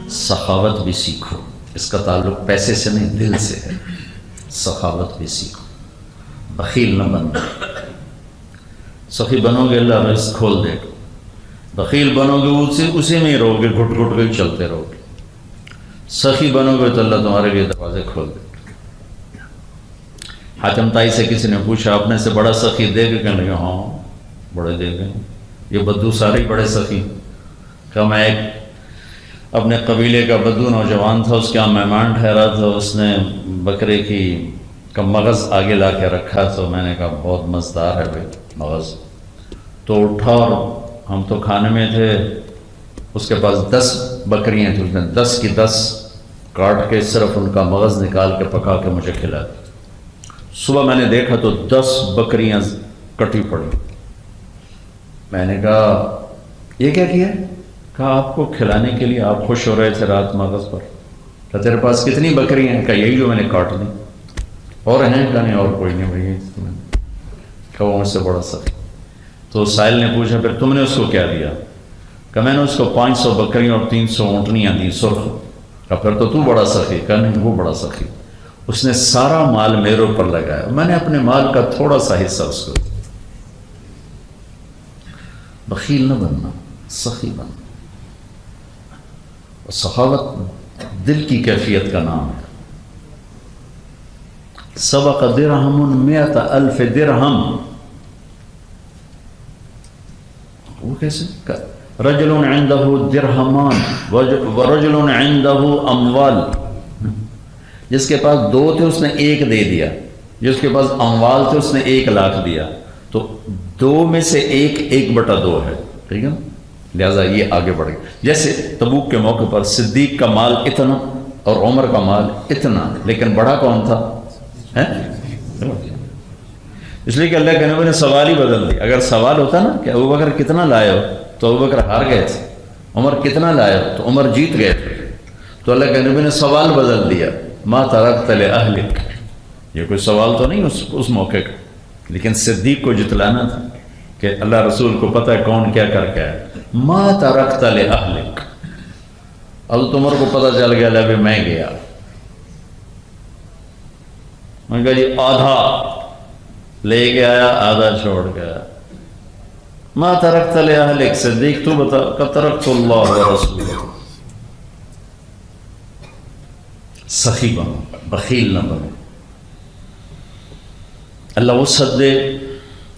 سخاوت بھی سیکھو، اس کا تعلق پیسے سے نہیں دل سے ہے، سخاوت بھی سیکھو، بخیل نہ بنو، سخی بنو گے اللہ رزق کھول دے گا، بخیل بنو گے اسی میں ہی رہو گے، گھٹ گھٹ کے چلتے رہو گے، سخی بنو گے تو اللہ تمہارے لیے دروازے کھول دے گا۔ حاتم طائی سے کسی نے پوچھا اپنے سے بڑا سخی دے گا؟ کہنے لگے ہاں بڑے دے گئے، یہ بدو سارے ہی بڑے سخی۔ کہ میں ایک اپنے قبیلے کا بدو نوجوان تھا، اس کے یہاں مہمان ٹھہرا تھا، اس نے بکرے کا مغز آگے لا کے رکھا، تو میں نے کہا بہت مزدار ہے بھائی مغز، تو اٹھا اور ہم تو کھانے میں تھے، اس کے پاس 10 بکریاں تھیں، اس نے 10 کی 10 کاٹ کے صرف ان کا مغز نکال کے پکا کے مجھے کھلا دی۔ صبح میں نے دیکھا تو 10 بکریاں کٹی پڑی۔ میں نے کہا یہ کیا کیا؟ کہا آپ کو کھلانے کے لیے، آپ خوش ہو رہے تھے رات مغز پر۔ کہا تیرے پاس کتنی بکریاں ہیں؟ کہا یہی جو میں نے کاٹ دی۔ اور ہیں؟ کہا نہیں اور کوئی نہیں بھائی۔ کہا وہ مجھ سے بڑا سخی۔ تو سائل نے پوچھا پھر تم نے اس کو کیا دیا؟ کہ میں نے اس کو 500 بکریاں اور 300 اونٹنیاں دی سرخ۔ کہا پھر تو بڑا سخی۔ کہا نہیں وہ بڑا سخی، اس نے سارا مال میرے اوپر لگایا، میں نے اپنے مال کا تھوڑا سا حصہ اس کو دیا۔ بخیل نہ بننا، سخی بننا۔ اور سخاوت دل کی کیفیت کا نام ہے۔ سبق درہم 100,000 درہم، وہ کیسے؟ رجل عنده درہمان ورجل عنده اموال، جس کے پاس 2 تھے اس نے 1 دے دیا، جس کے پاس اموال تھے اس نے 1 لاکھ دیا، تو 2 میں سے 1/2 ہے، ٹھیک ہے نا؟ لہٰذا یہ آگے بڑھ گیا۔ جیسے تبوک کے موقع پر صدیق کا مال اتنا اور عمر کا مال اتنا، لیکن بڑا کون تھا؟ اس لیے کہ اللہ کے نبی نے سوال ہی بدل دیا۔ اگر سوال ہوتا نا کہ ابوبکر کتنا لائے ہو تو ابوبکر ہار گئے تھے، عمر کتنا لائے ہو تو عمر جیت گئے تھے، تو اللہ کے نبی نے سوال بدل دیا، ما ترکت لأہلک۔ یہ کوئی سوال تو نہیں اس موقع کا، لیکن صدیق کو جتلانا تھا کہ اللہ رسول کو پتہ ہے کون کیا کر کے ہے۔ ما ترکت لأہلک، حضرت عمر کو پتہ چل گیا لے میں گیا، میں کہا جی آدھا لے کے آیا آدھا چھوڑ گیا۔ ما ترکت لأہلک، صدیق تو بتا، کہ ترکت اللہ ورسولہ۔ سخی بنو، بخیل نہ بنو۔ اللہ وسعت دے،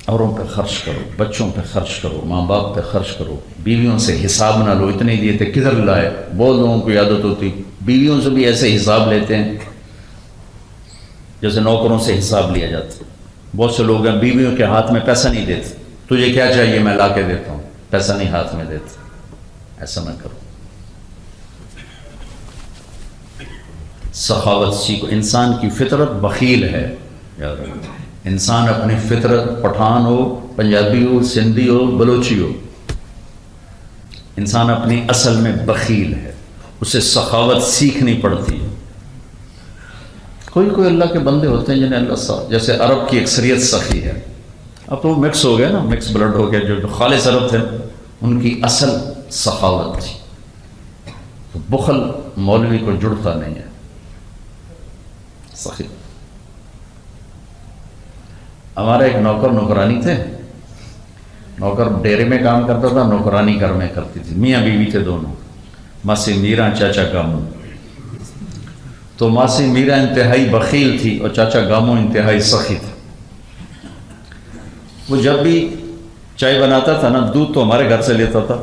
اوروں پہ خرچ کرو، بچوں پہ خرچ کرو، ماں باپ پہ خرچ کرو، بیویوں سے حساب نہ لو، اتنے دیے تھے کدھر لائے؟ بہت لوگوں کو عادت ہوتی بیویوں سے بھی ایسے حساب لیتے ہیں جیسے نوکروں سے حساب لیا جاتا ہے۔ بہت سے لوگ ہیں بیویوں کے ہاتھ میں پیسہ نہیں دیتے، تجھے کیا چاہیے میں لا کے دیتا ہوں، پیسہ نہیں ہاتھ میں دیتے، ایسا نہ کرو۔ سخاوت سیکھو۔ انسان کی فطرت بخیل ہے، یاد رکھو۔ انسان اپنی فطرت، پٹھان ہو، پنجابی ہو، سندھی ہو، بلوچی ہو، انسان اپنی اصل میں بخیل ہے، اسے سخاوت سیکھنی پڑتی ہے۔ کوئی اللہ کے بندے ہوتے ہیں جنہیں اللہ جیسے عرب کی اکثریت سخی ہے، اب تو مکس ہو گیا نا، مکس بلڈ ہو گیا، جو خالص عرب تھے ان کی اصل سخاوت تھی، تو بخل مولوی کو جڑتا نہیں ہے، سخی۔ ہمارا ایک نوکر نوکرانی تھے، نوکر ڈیرے میں کام کرتا تھا، نوکرانی گھر میں کرتی تھی، میاں بیوی تھے دونوں، ماسی میرا چاچا گامو۔ تو ماسی میرا انتہائی بخیل تھی اور چاچا گامو انتہائی سخی تھا۔ وہ جب بھی چائے بناتا تھا نا، دودھ تو ہمارے گھر سے لیتا تھا،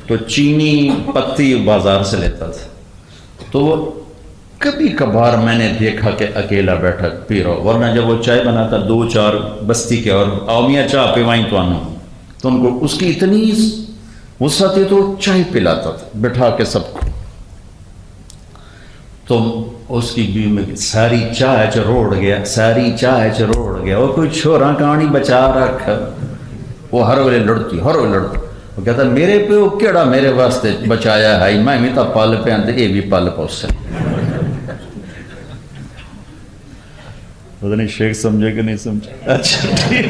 تو چینی پتی بازار سے لیتا تھا، تو وہ کبھی کبھار میں نے دیکھا کہ اکیلا بیٹھا پی رہا، ورنہ جب وہ چائے بناتا 2-4 بستی کے اور آومیاں چاہ پیوائیں تو آنا، تو ان کو اس کی اتنی غصہ تھی تو چائے پلاتا تھا بٹھا کے سب کو، تو اس کی بیوی میں ساری چائے چ روڑ گیا، ساری چائے چ روڑ گیا، وہ کوئی چھوڑا کہانی بچا رکھ، وہ ہر ویلے لڑتی، ہر ویلے لڑتی۔ وہ کہتا میرے پہ وہ کیڑا میرے واسطے بچایا ہے، میں بھی تو پل پہ آتے یہ بھی پل پوسے۔ پتہ نہیں شیخ سمجھے کہ نہیں سمجھے؟ اچھا ٹھیک۔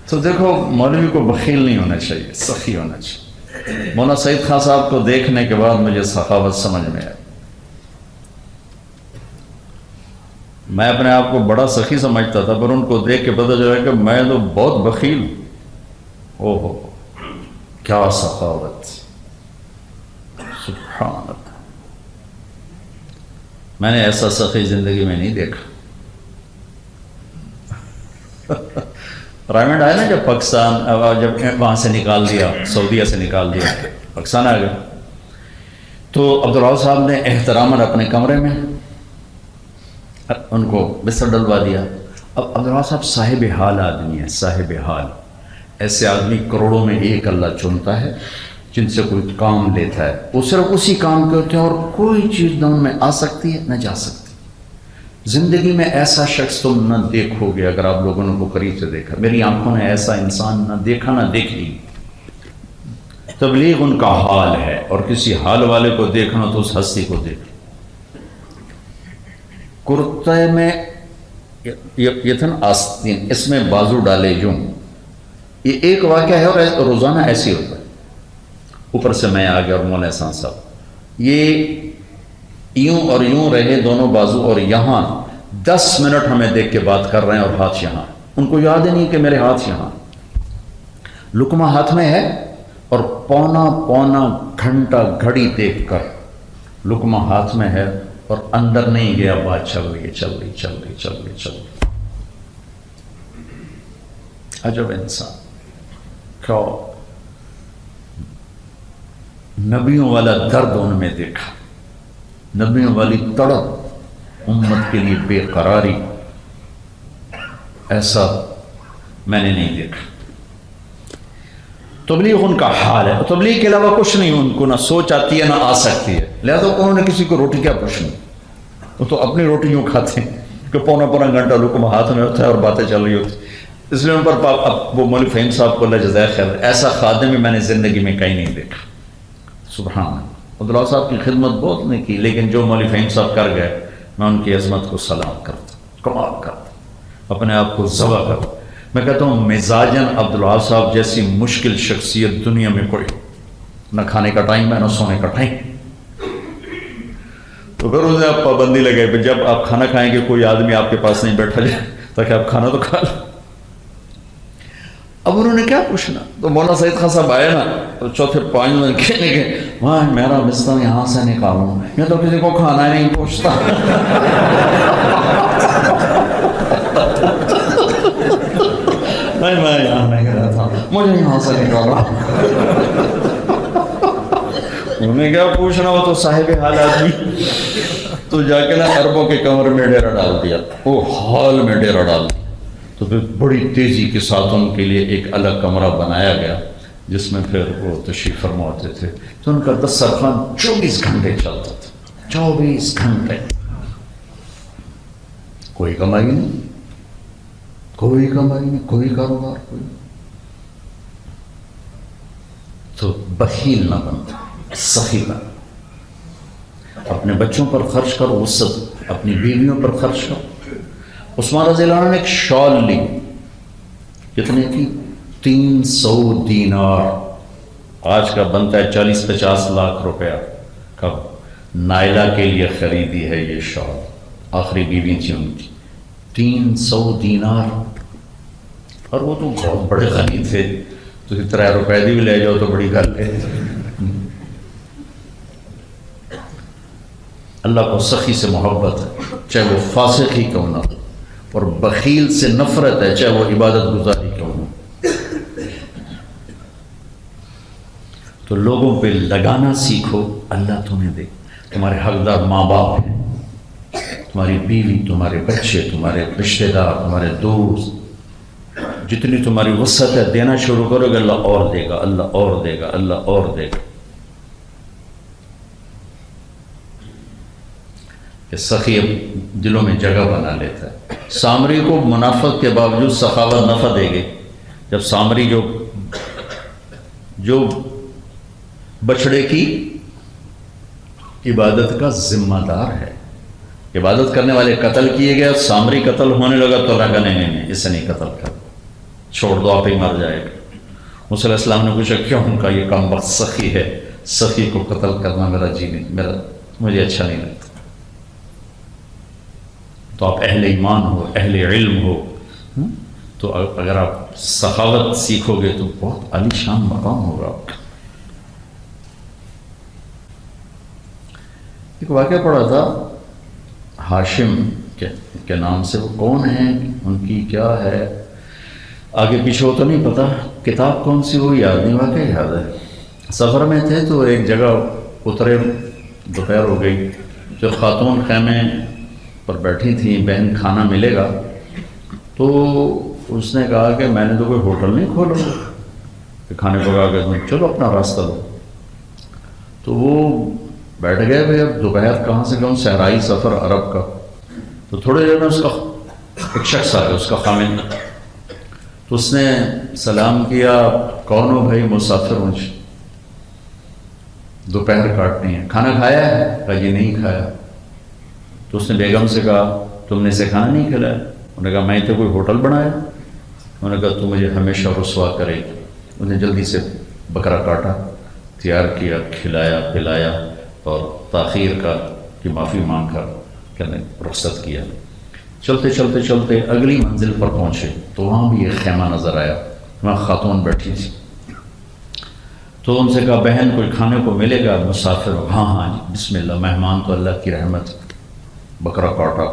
تو دیکھو مولوی کو بخیل نہیں ہونا چاہیے، سخی ہونا چاہیے۔ مولانا سعید خان صاحب کو دیکھنے کے بعد مجھے سخاوت سمجھ میں آئی. میں اپنے آپ کو بڑا سخی سمجھتا تھا، پر ان کو دیکھ کے پتہ چلا کہ میں تو بہت بخیل ہوں. او ہو کیا سخاوت، سبحان اللہ. میں نے ایسا سخی زندگی میں نہیں دیکھا. رائمنڈ آیا نا جب پاکستان، جب وہاں سے نکال دیا، سعودیہ سے نکال دیا، پاکستان آ گیا، تو عبدالرؤف صاحب نے احتراماً اپنے کمرے میں ان کو بستر ڈلوا دیا. اب عبدالرؤف صاحب صاحب حال آدمی ہے، صاحب حال. ایسے آدمی کروڑوں میں ایک اللہ چنتا ہے جن سے کوئی کام لیتا ہے، وہ صرف اسی کام کے ہوتے ہیں اور کوئی چیز نہ ان میں آ سکتی ہے نہ جا سکتی. زندگی میں ایسا شخص تم نہ دیکھو گے اگر آپ لوگوں نے کو قریب سے دیکھا. میری آنکھوں نے ایسا انسان نہ دیکھا نہ دیکھی. تبلیغ ان کا حال ہے، اور کسی حال والے کو دیکھنا تو اس ہستی کو دیکھ. کرتے میں یہ تھا نا آستین، اس میں بازو ڈالے یوں. یہ ایک واقعہ ہے اور روزانہ ایسے ہوتا ہے. اوپر سے میں آ گیا اور مولانا احسان صاحب یہ یوں اور یوں رہے دونوں بازو، اور یہاں 10 منٹ ہمیں دیکھ کے بات کر رہے ہیں اور ہاتھ یہاں. ان کو یاد ہی نہیں کہ میرے ہاتھ یہاں. لقمہ ہاتھ میں ہے اور پونا گھنٹہ گھڑی دیکھ کر لقمہ ہاتھ میں ہے اور اندر نہیں گیا، بات چل رہی. عجب انسان. کیا نبیوں والا درد ان میں دیکھا، نبیوں والی تڑپ، امت کے لیے بے قراری، ایسا میں نے نہیں دیکھا. تبلیغ ان کا حال ہے. تبلیغ کے علاوہ کچھ نہیں ان کو، نہ سوچ آتی ہے نہ آ سکتی ہے. لہذا انہوں نے کسی کو روٹی کیا پوچھنی، وہ تو اپنی روٹی یوں کھاتے ہیں کہ پونا گھنٹہ لقمہ ہاتھ میں ہوتا ہے اور باتیں چل رہی ہوتی. اس لیے ان پر اب وہ مولوی فہیم صاحب کو اللہ جزائے خیر، ایسا خادم بھی میں نے زندگی میں کہیں نہیں دیکھا. سبحان اللہ. عبداللہ صاحب کی خدمت بہت نہیں کی، لیکن جو مولوی فہیم صاحب کر گئے میں ان کی عظمت کو سلام کرتا، کمال کرتا، اپنے آپ کو ذبح کرتا. میں کہتا ہوں مزاجن عبداللہ صاحب جیسی مشکل شخصیت دنیا میں کوئی، نہ کھانے کا ٹائم ہے نہ سونے کا ٹائم. تو پھر اسے آپ پابندی لگائے، جب آپ کھانا کھائیں گے کوئی آدمی آپ کے پاس نہیں بیٹھا جائے تاکہ آپ کھانا تو کھا لیں. اب انہوں نے کیا پوچھنا. تو مولانا سعید خان صاحب آئے نا تو چوتھے 5 منٹ کہنے کے وہاں میرا بستر یہاں سے نکالوں، یہ تو کسی کو کھانا ہی نہیں پوچھتا. میں یہاں نہیں گیا تھا، مجھے یہاں سے نکالا. انہیں کیا پوچھنا، وہ تو صاحب حال آدمی. تو جا کے نا عربوں کے کمرے میں ڈیرا ڈال دیا، وہ ہال میں ڈیرا ڈال دیا. تو پھر بڑی تیزی کے ساتھ ان کے لیے ایک الگ کمرہ بنایا گیا جس میں پھر وہ تشریف فرما ہوتے تھے. تو ان کا دسترخوان 24 گھنٹے چلتا تھا، 24 گھنٹے. کوئی کمائی نہیں، کوئی کمائی نہیں، کوئی کاروبار، کوئی. تو بخیل نہ بن، سخی بن. اپنے بچوں پر خرچ کرو، وسط اپنی بیویوں پر خرچ کرو. عثمان رضی اللہ عنہ نے ایک شال لی، کتنے کی؟ 300 دینار. آج کا بنتا ہے 40-50 لاکھ روپیہ. کب نائلہ کے لیے خریدی ہے یہ شال، آخری بیوی تھی ان کی. 300 دینار. اور وہ تو بہت بڑے غنی تھے، تو 3 روپے بھی لے جاؤ تو بڑی گل ہے. اللہ کو سخی سے محبت ہے چاہے وہ فاسق ہی کیوں نہ ہو، اور بخیل سے نفرت ہے چاہے وہ عبادت گزاری کیوں ہو. تو لوگوں پہ لگانا سیکھو. اللہ تمہیں دے. تمہارے حقدار ماں باپ ہیں، تمہاری بیوی، تمہارے بچے، تمہارے رشتے دار، تمہارے دوست. جتنی تمہاری وسعت ہے دینا شروع کرو گے، اللہ اور دے گا، اللہ اور دے گا، اللہ اور دے گا. کہ سخی دلوں میں جگہ بنا لیتا ہے. سامری کو منافقت کے باوجود سخاوت نفع دے گی. جب سامری جو بچڑے کی عبادت کا ذمہ دار ہے، عبادت کرنے والے قتل کیے گئے، سامری قتل ہونے لگا تو اللہ کا نہیں اسے نہیں قتل کر، چھوڑ دو آپ ہی مر جائے گا. موسیٰ علیہ السلام نے پوچھا کیوں؟ ان کا یہ کام بہت سخی ہے، سخی کو قتل کرنا میرا جی نہیں، مجھے اچھا نہیں لگتا۔ تو آپ اہل ایمان ہو، اہل علم ہو، تو اگر آپ سخاوت سیکھو گے تو بہت عالی شان مقام ہوگا آپ کا۔ ایک واقعہ پڑھا تھا ہاشم کے نام سے، وہ کون ہیں، ان کی کیا ہے، آگے پیچھے ہو تو نہیں پتا، کتاب کون سی وہ یاد نہیں، واقعہ یاد ہے۔ سفر میں تھے تو ایک جگہ اترے، دوپہر ہو گئی، جو خاتون خیمے پر بیٹھی تھیں، بہن کھانا ملے گا، تو اس نے کہا کہ میں نے تو کوئی ہوٹل نہیں کھولا کہ کھانے پکا کے چلو اپنا راستہ لو۔ تو وہ بیٹھ گئے، بھائی اب دوپہر کہاں سے کہوں، صحرائی سفر عرب کا۔ تو تھوڑے دیر میں اس کا ایک شخص آ گیا، اس کا خامن، تو اس نے سلام کیا، کون ہو بھائی؟ مسافر ہوں، دوپہر کاٹنی ہے، کھانا کھایا ہے؟ کہا جی نہیں کھایا۔ تو اس نے بیگم سے کہا تم نے اسے کھانا نہیں کھلایا؟ انہوں نے کہا میں تو کوئی ہوٹل بنایا۔ انہوں نے کہا تو مجھے ہمیشہ رسوا کرے گی۔ انہوں نے جلدی سے بکرا کاٹا، تیار کیا، کھلایا پلایا، اور تاخیر کی معافی مانگ کر کہنے رخصت کیا۔ چلتے چلتے چلتے اگلی منزل پر پہنچے تو وہاں بھی ایک خیمہ نظر آیا، وہاں خاتون بیٹھی تھی۔ تو ان سے کہا بہن کوئی کھانے کو ملے گا؟ مسافر ہو؟ ہاں ہاں جی بسم اللہ، مہمان تو اللہ کی رحمت۔ بکرا کاٹا،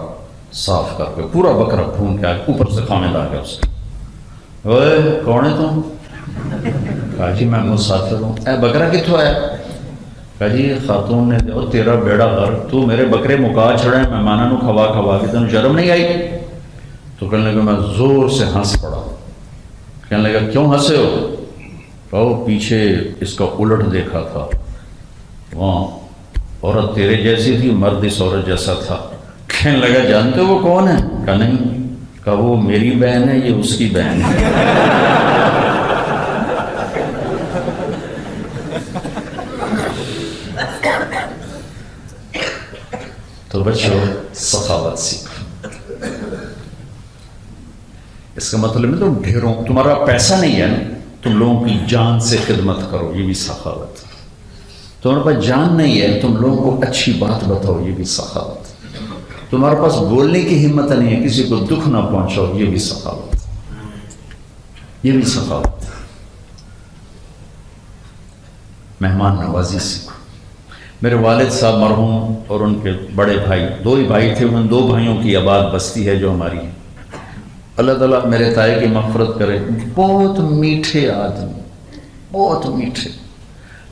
صاف کر کے پورا بکرا بھون کے آگے، اوپر سے خامد آ گیا اس کے، اوے کون ہے تم؟ کہا جی میں مسافر ہوں۔ اے بکرا کتوں آیا؟ کہا جی خاتون نے دیو تیرا بیڑا غرق، تو میرے بکرے مکا چھڑے مہمانوں کھوا کھوا کے، تمہیں شرم نہیں آئی؟ تو کہنے لگا میں زور سے ہنس پڑا۔ کہنے لگا کیوں ہنسے ہو؟ کہو پیچھے اس کا الٹ دیکھا تھا، وہاں عورت تیرے جیسی تھی، مرد اس عورت جیسا تھا۔ کہنے لگا جانتے وہ کون ہے؟ کہا نہیں۔ کہا وہ میری بہن ہے، یہ اس کی بہن ہے۔ تو بچوں سخاوت سیکھو۔ اس کا مطلب ہے تم ڈھیروں، تمہارا پیسہ نہیں ہے نا، تم لوگوں کی جان سے خدمت کرو، یہ بھی سخاوت۔ تمہارے پاس جان نہیں ہے، تم لوگوں کو اچھی بات بتاؤ، یہ بھی سخاوت۔ تمہارے پاس بولنے کی ہمت نہیں ہے، کسی کو دکھ نہ پہنچاؤ، یہ بھی سخاوت، یہ بھی سخاوت۔ مہمان نوازی سیکھو۔ میرے والد صاحب مرحوم اور ان کے بڑے بھائی، دو ہی بھائی تھے، ان دو بھائیوں کی آباد بستی ہے جو ہماری ہے۔ اللہ تعالیٰ میرے تائے کی مغفرت کرے، بہت میٹھے آدمی، بہت میٹھے،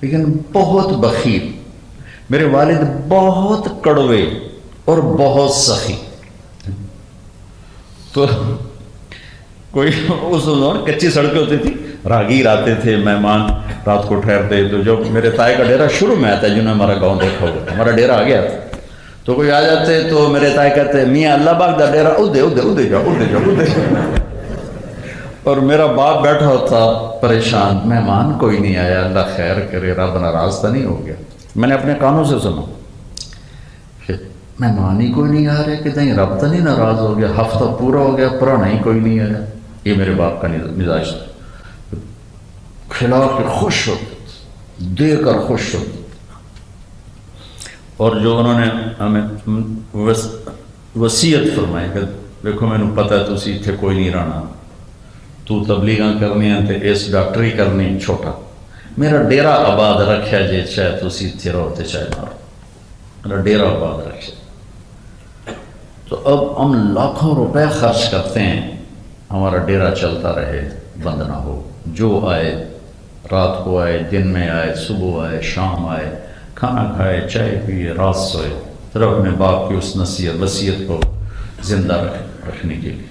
لیکن بہت بخیل۔ میرے والد بہت کڑوے اور بہت سخی۔ تو کوئی اس دور کچی سڑکیں ہوتی تھی، راگیر آتے تھے، مہمان رات کو ٹھہرتے، تو جو میرے تائے کا ڈیرا شروع میں آتا ہے، جنہوں نے ہمارا گاؤں دیکھا ہوگا، ہمارا ڈیرا آ گیا تھا، تو کوئی آ جاتے تو میرے تائے کہتے میاں اللہ باغ دا ڈیرا ادھے ادھے ادھے جاؤ ادھے جاؤ ادھے جاؤ۔ اور میرا باپ بیٹھا ہوتا پریشان، مہمان کوئی نہیں آیا، اللہ خیر کرے، رب ناراض تو نہیں ہو گیا۔ میں نے اپنے کانوں سے سنا کہ مہمان ہی کوئی نہیں آ رہے، کہ نہیں رب تو نہیں ناراض ہو گیا، ہفتہ پورا ہو گیا پرانا ہی کوئی نہیں آیا۔ یہ میرے باپ کا مزاج تھا، کھلا کے خوش ہوتے، دے کر خوش ہوتے۔ اور جو انہوں نے ہمیں وصیت فرمائی کہ دیکھو میں نے پتہ ہے تسی اتنے کوئی نہیں رہنا، تو تبلیغاں کرنی ہیں تے اس ڈاکٹری کرنی چھوٹا، میرا ڈیرا آباد رکھا جے، چاہے تسی اتنے رہو تے چاہے نہ رہو، میرا ڈیرا آباد رکھا۔ تو اب ہم لاکھوں روپے خرچ کرتے ہیں، ہمارا ڈیرا چلتا رہے، بند نہ ہو، جو آئے رات کو آئے، دن میں آئے، صبح آئے، شام آئے، کھانا کھائے، چائے پیے، رات سوئے، صرف اپنے باپ کی اس وصیت کو زندہ رکھنے کے لیے۔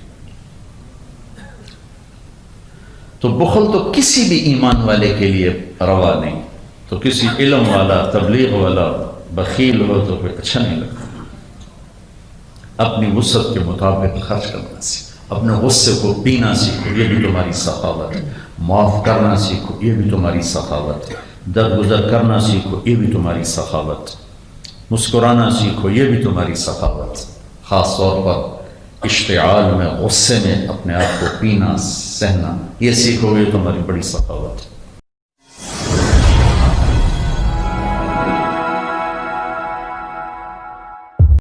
تو بخل تو کسی بھی ایمان والے کے لیے روا نہیں، تو کسی علم والا، تبلیغ والا بخیل ہو تو کوئی اچھا نہیں لگتا۔ اپنی وسعت کے مطابق خرچ کرنا سیکھو، اپنے غصے کو پینا سیکھو، یہ بھی تمہاری سخاوت ہے، معاف کرنا سیکھو، یہ بھی تمہاری سخاوت ہے، درگزر کرنا سیکھو، یہ بھی تمہاری سخاوت، مسکرانا سیکھو، یہ بھی تمہاری سخاوت۔ خاص طور پر اشتعال میں غصے میں اپنے آپ کو پینا سہنا، یہ سیکھو گے تو ہماری بڑی سخاوت ہے۔